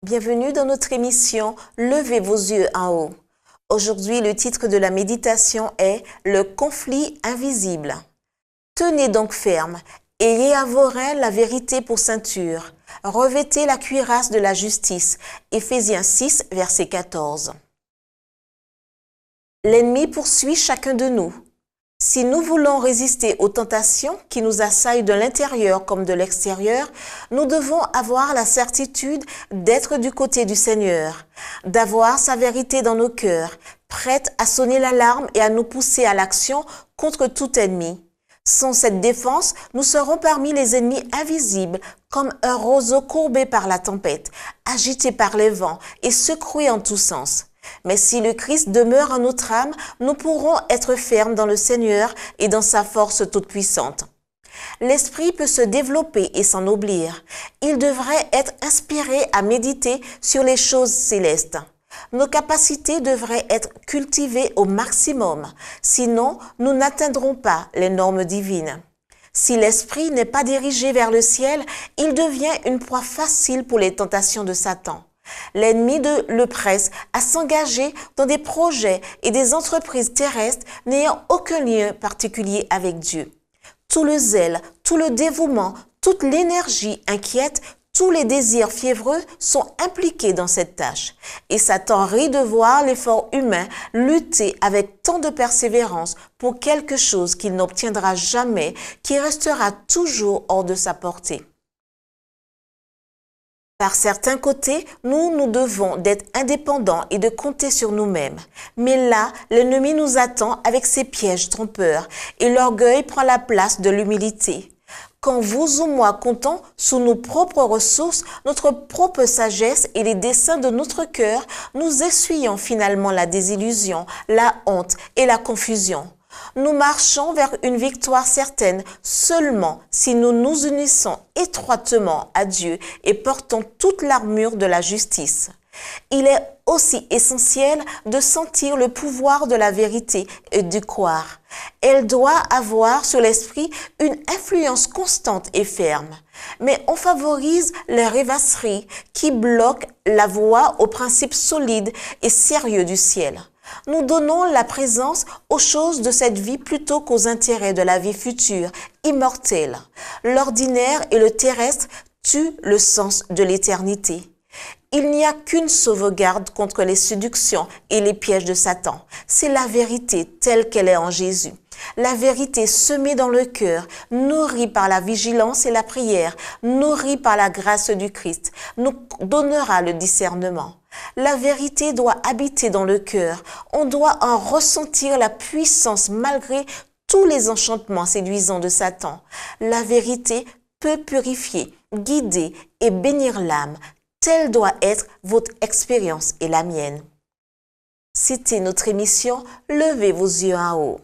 Bienvenue dans notre émission « Levez vos yeux en haut ». Aujourd'hui, le titre de la méditation est « Le conflit invisible ». Tenez donc ferme, ayez à vos reins la vérité pour ceinture, revêtez la cuirasse de la justice. Éphésiens 6, verset 14. L'ennemi poursuit chacun de nous. Si nous voulons résister aux tentations qui nous assaillent de l'intérieur comme de l'extérieur, nous devons avoir la certitude d'être du côté du Seigneur, d'avoir sa vérité dans nos cœurs, prête à sonner l'alarme et à nous pousser à l'action contre tout ennemi. Sans cette défense, nous serons parmi les ennemis invisibles, comme un roseau courbé par la tempête, agité par les vents et secoué en tous sens. Mais si le Christ demeure en notre âme, nous pourrons être fermes dans le Seigneur et dans sa force toute puissante. L'esprit peut se développer et s'ennoblir. Il devrait être inspiré à méditer sur les choses célestes. Nos capacités devraient être cultivées au maximum, sinon nous n'atteindrons pas les normes divines. Si l'esprit n'est pas dirigé vers le ciel, il devient une proie facile pour les tentations de Satan. L'ennemi le presse à s'engager dans des projets et des entreprises terrestres n'ayant aucun lien particulier avec Dieu. Tout le zèle, tout le dévouement, toute l'énergie inquiète, tous les désirs fiévreux sont impliqués dans cette tâche. Et Satan rit de voir l'effort humain lutter avec tant de persévérance pour quelque chose qu'il n'obtiendra jamais, qui restera toujours hors de sa portée. Par certains côtés, nous devons d'être indépendants et de compter sur nous-mêmes. Mais là, l'ennemi nous attend avec ses pièges trompeurs et l'orgueil prend la place de l'humilité. Quand vous ou moi comptons sur nos propres ressources, notre propre sagesse et les desseins de notre cœur, nous essuyons finalement la désillusion, la honte et la confusion. Nous marchons vers une victoire certaine seulement si nous nous unissons étroitement à Dieu et portons toute l'armure de la justice. Il est aussi essentiel de sentir le pouvoir de la vérité et d'y croire. Elle doit avoir sur l'esprit une influence constante et ferme. Mais on favorise les rêvasseries qui bloquent la voie aux principes solides et sérieux du ciel. Nous donnons la présence aux choses de cette vie plutôt qu'aux intérêts de la vie future, immortelle. L'ordinaire et le terrestre tuent le sens de l'éternité. Il n'y a qu'une sauvegarde contre les séductions et les pièges de Satan. C'est la vérité telle qu'elle est en Jésus. La vérité semée dans le cœur, nourrie par la vigilance et la prière, nourrie par la grâce du Christ, nous donnera le discernement. La vérité doit habiter dans le cœur. On doit en ressentir la puissance malgré tous les enchantements séduisants de Satan. La vérité peut purifier, guider et bénir l'âme. Telle doit être votre expérience et la mienne. C'était notre émission « Levez vos yeux en haut ».